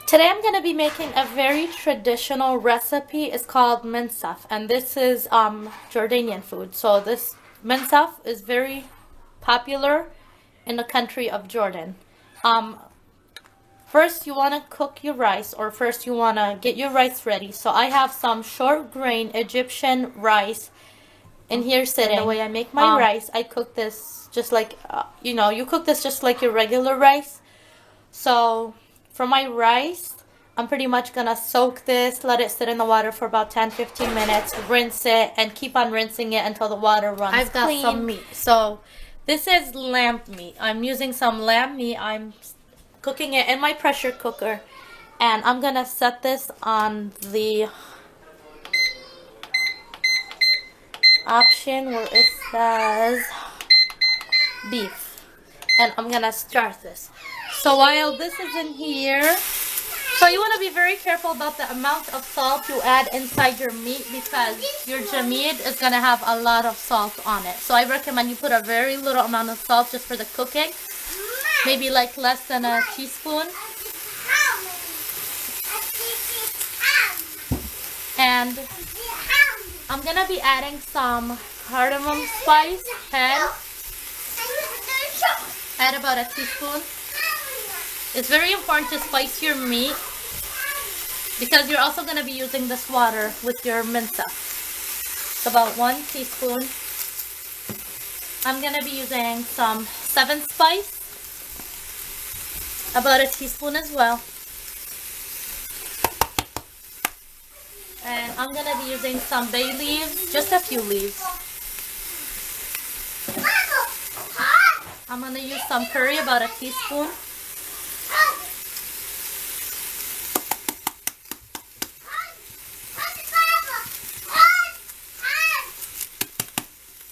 Today I'm going to be making a very traditional recipe. It's called minsaf, and this is Jordanian food. So this minsaf is very popular in the country of Jordan. First you want to cook your rice, or first you want to get your rice ready. So I have some short grain Egyptian rice in here sitting. The way I make my rice, I cook this just like, you cook this just like your regular rice. So for my rice, I'm pretty much gonna soak this, let it sit in the water for about 10-15 minutes, rinse it, and keep on rinsing it until the water runs clean. I've got some meat. So this is lamb meat. I'm using some lamb meat. I'm cooking it in my pressure cooker, and I'm gonna set this on the option where it says beef, and I'm gonna start this. So while this is in here, so you want to be very careful about the amount of salt you add inside your meat, because your jamid is going to have a lot of salt on it. So I recommend you put a very little amount of salt just for the cooking, maybe like less than a teaspoon. And I'm going to be adding some cardamom spice, add about a teaspoon. It's very important to spice your meat because you're also going to be using this water with your minsaf. It's about 1 teaspoon. I'm going to be using some 7 spice, about a teaspoon as well. And I'm going to be using some bay leaves, just a few leaves. I'm going to use some curry, about a teaspoon.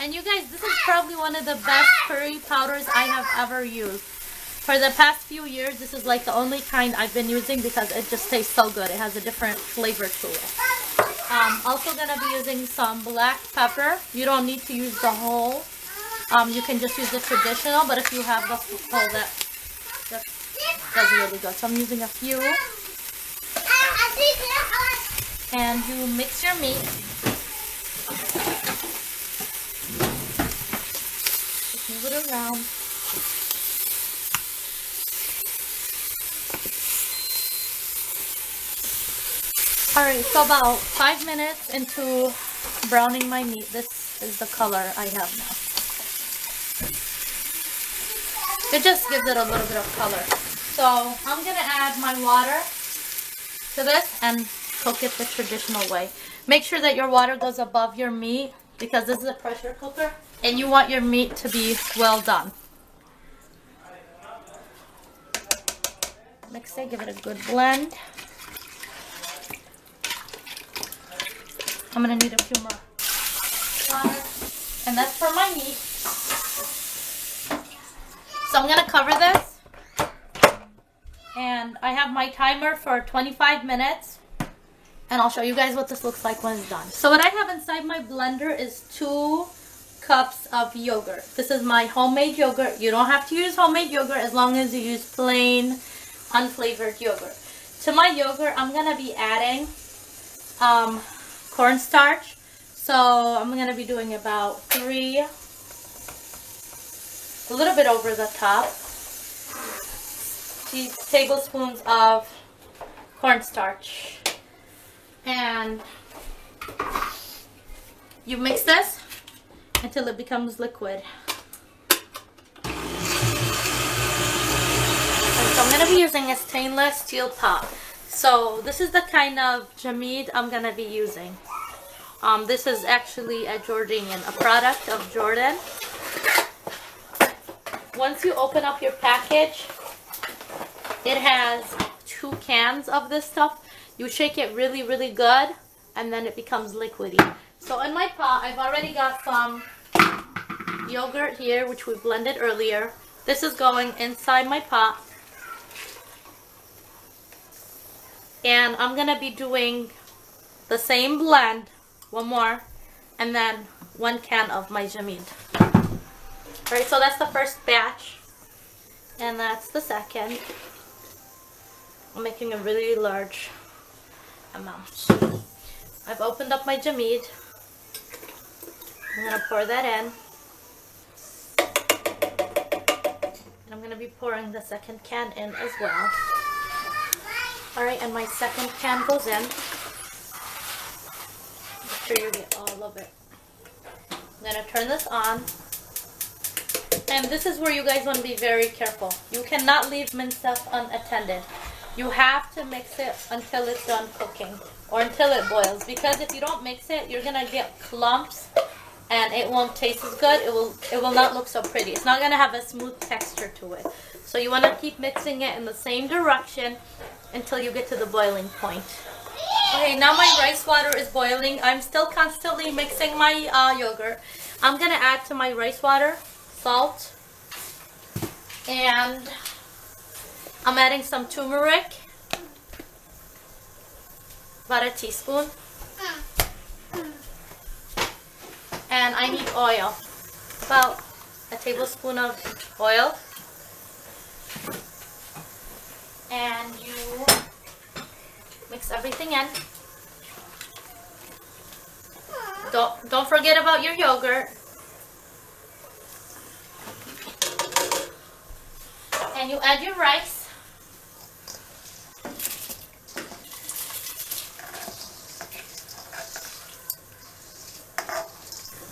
And you guys, this is probably one of the best curry powders I have ever used. For the past few years, this is like the only kind I've been using because it just tastes so good. It has a different flavor to it. Also gonna be using some black pepper. You don't need to use the whole. You can just use the traditional, but if you have the whole, that does really good. So I'm using a few. And you mix your meat. Move it around. Alright, so about 5 minutes into browning my meat, this is the color I have now. It just gives it a little bit of color. So I'm going to add my water to this and cook it the traditional way. Make sure that your water goes above your meat because this is a pressure cooker and you want your meat to be well done. Mix it, give it a good blend. I'm going to need a few more water. And that's for my meat. So I'm going to cover this. And I have my timer for 25 minutes. And I'll show you guys what this looks like when it's done. So what I have inside my blender is 2 cups of yogurt. This is my homemade yogurt. You don't have to use homemade yogurt as long as you use plain unflavored yogurt. To my yogurt, I'm going to be adding cornstarch. So I'm going to be doing about 3, a little bit over the top, tablespoons of cornstarch. And you mix this until it becomes liquid. And so I'm going to be using a stainless steel pot. So this is the kind of jamid I'm going to be using. This is actually a Jordanian, a product of Jordan. Once you open up your package, it has 2 cans of this stuff. You shake it really, really good, and then it becomes liquidy. So in my pot, I've already got some yogurt here, which we blended earlier. This is going inside my pot. And I'm going to be doing the same blend, 1 more, and then 1 can of my jamid. Alright, so that's the first batch. And that's the second. I'm making a really large amount. I've opened up my jamid. I'm gonna pour that in. And I'm gonna be pouring the second can in as well. Alright, and my second can goes in. Make sure you get all of it. I'm gonna turn this on. And this is where you guys want to be very careful. You cannot leave minced stuff unattended. You have to mix it until it's done cooking or until it boils, because if you don't mix it, you're gonna get clumps and it won't taste as good. It will not look so pretty. It's not gonna have a smooth texture to it. So you want to keep mixing it in the same direction until you get to the boiling point. Okay, now my rice water is boiling. I'm still constantly mixing my yogurt. I'm gonna add to my rice water salt, and I'm adding some turmeric, about a teaspoon, and I need oil, about a tablespoon of oil, and you mix everything in. Don't forget about your yogurt. And you add your rice.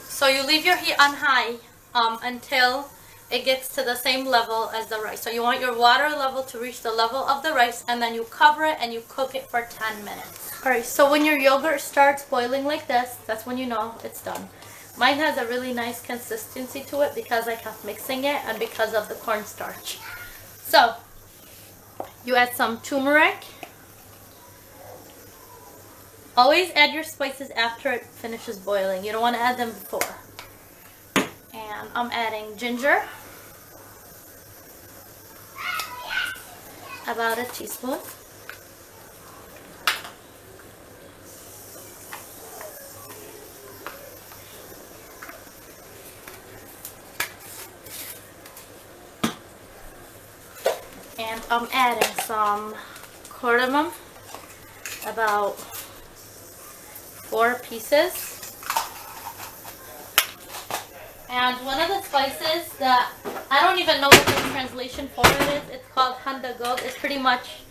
So you leave your heat on high until it gets to the same level as the rice. So you want your water level to reach the level of the rice, and then you cover it and you cook it for 10 minutes. Alright, so when your yogurt starts boiling like this, that's when you know it's done. Mine has a really nice consistency to it because I kept mixing it and because of the cornstarch. So, you add some turmeric. Always add your spices after it finishes boiling. You don't want to add them before. And I'm adding ginger. About a teaspoon. And I'm adding some cardamom, about 4 pieces. And one of the spices that I don't even know what the translation for it is, it's called handagog. It's pretty much,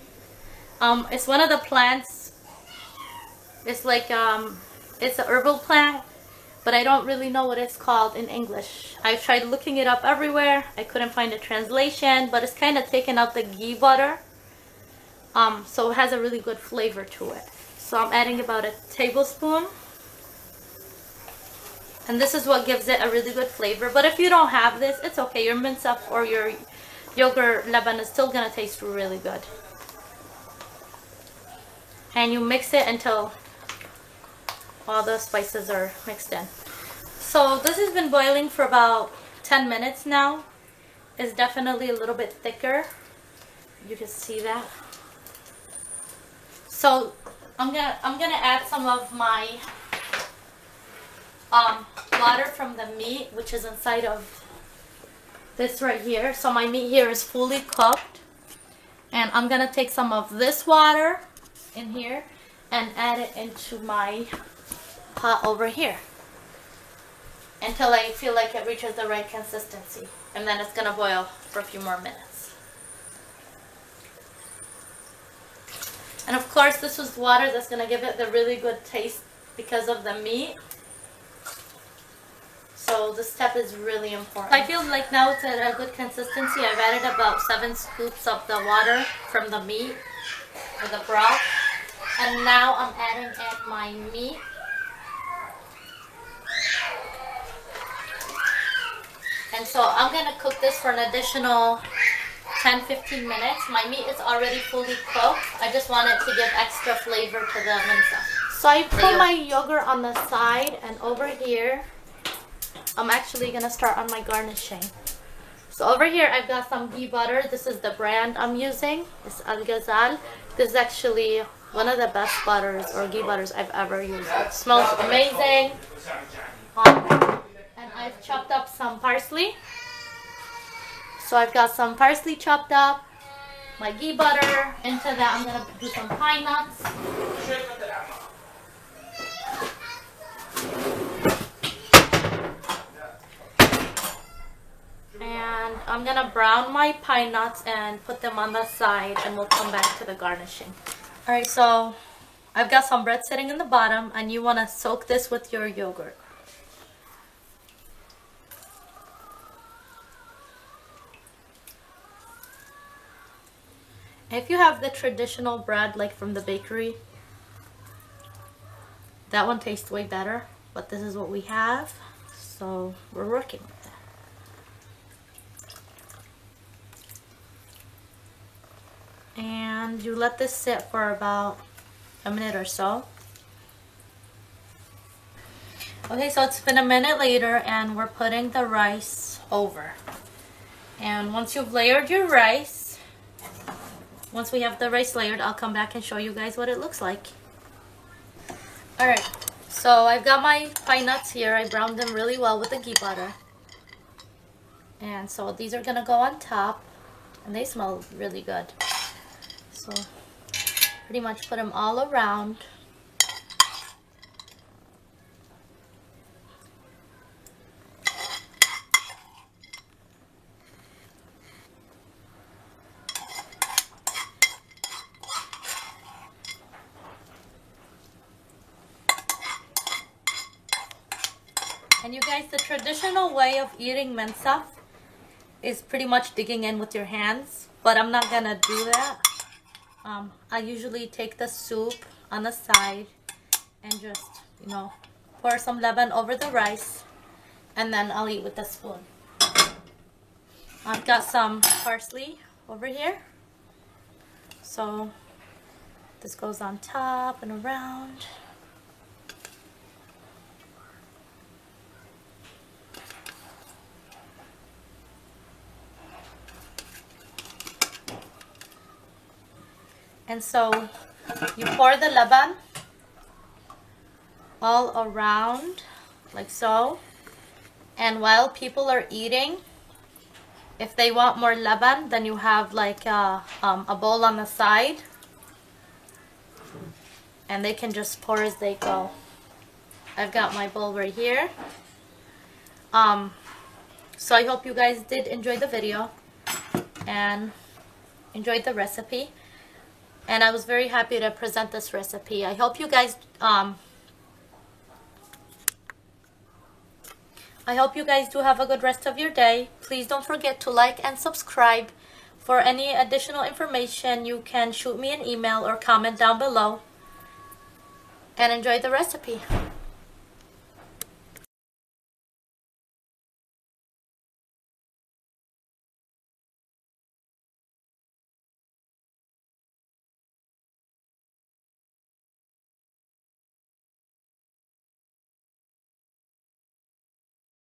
it's one of the plants. It's like, it's a herbal plant, but I don't really know what it's called in English. I tried looking it up everywhere. I couldn't find a translation, but it's kind of taken out the ghee butter. So it has a really good flavor to it. So I'm adding about a tablespoon. And this is what gives it a really good flavor. But if you don't have this, it's okay. Your minced up or your yogurt leban is still going to taste really good. And you mix it until all the spices are mixed in. So this has been boiling for about 10 minutes now. It's definitely a little bit thicker. You can see that. So I'm gonna add some of my water from the meat, which is inside of this right here. So my meat here is fully cooked, and I'm gonna take some of this water in here and add it into my pot over here until I feel like it reaches the right consistency, and then it's gonna boil for a few more minutes. And of course, this is water that's gonna give it the really good taste because of the meat. So this step is really important. I feel like now it's at a good consistency. I've added about 7 scoops of the water from the meat or the broth, and now I'm adding in my meat. And so I'm going to cook this for an additional 10-15 minutes. My meat is already fully cooked. I just want it to give extra flavor to the mince. So I put my yogurt on the side, and over here I'm actually going to start on my garnishing. So over here I've got some ghee butter. This is the brand I'm using. It's Al Ghazal. This is actually one of the best butters or ghee butters I've ever used. It smells amazing. And I've chopped up some parsley. So I've got some parsley chopped up. my ghee butter. Into that, I'm gonna do some pine nuts. And I'm gonna brown my pine nuts and put them on the side, and we'll come back to the garnishing. Alright, so I've got some bread sitting in the bottom, and you wanna soak this with your yogurt. If you have the traditional bread like from the bakery, that one tastes way better, but this is what we have, so we're working with it. And you let this sit for about a minute or so. Okay, so it's been a minute later, and we're putting the rice over. And once you've layered your rice, once we have the rice layered, I'll come back and show you guys what it looks like. Alright, so I've got my pine nuts here. I browned them really well with the ghee butter. And so these are going to go on top, and they smell really good. So pretty much put them all around. And you guys, the traditional way of eating mensa is pretty much digging in with your hands, but I'm not gonna do that. I usually take the soup on the side and just, you know, pour some leban over the rice, and then I'll eat with the spoon. I've got some parsley over here, so this goes on top and around. And so you pour the leban all around like so, and while people are eating, if they want more leban, then you have like a bowl on the side, and they can just pour as they go. I've got my bowl right here. So I hope you guys did enjoy the video and enjoyed the recipe. And I was very happy to present this recipe. I hope you guys do have a good rest of your day. Please don't forget to like and subscribe. For any additional information, you can shoot me an email or comment down below. And enjoy the recipe.